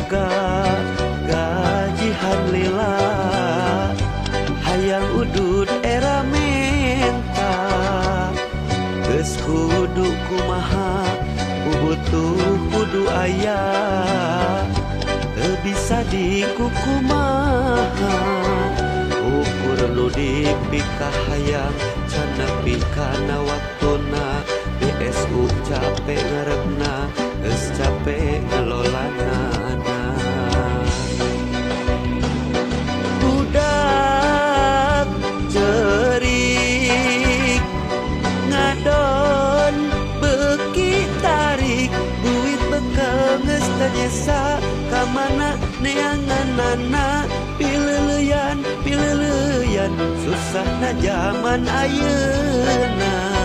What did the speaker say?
boga gajihan lila hayang udud era menta geus kudu kumaha butuh kudu aya teu bisa dikukumaha ukur nu dipikahayang can nepi kana waktuna BSU capek ngarebna geus capek ngelolana budak cerik ngadon beuki tarik duit bekal geus tanyesa kamana neanganana pileuleyan susahna zaman ayeuna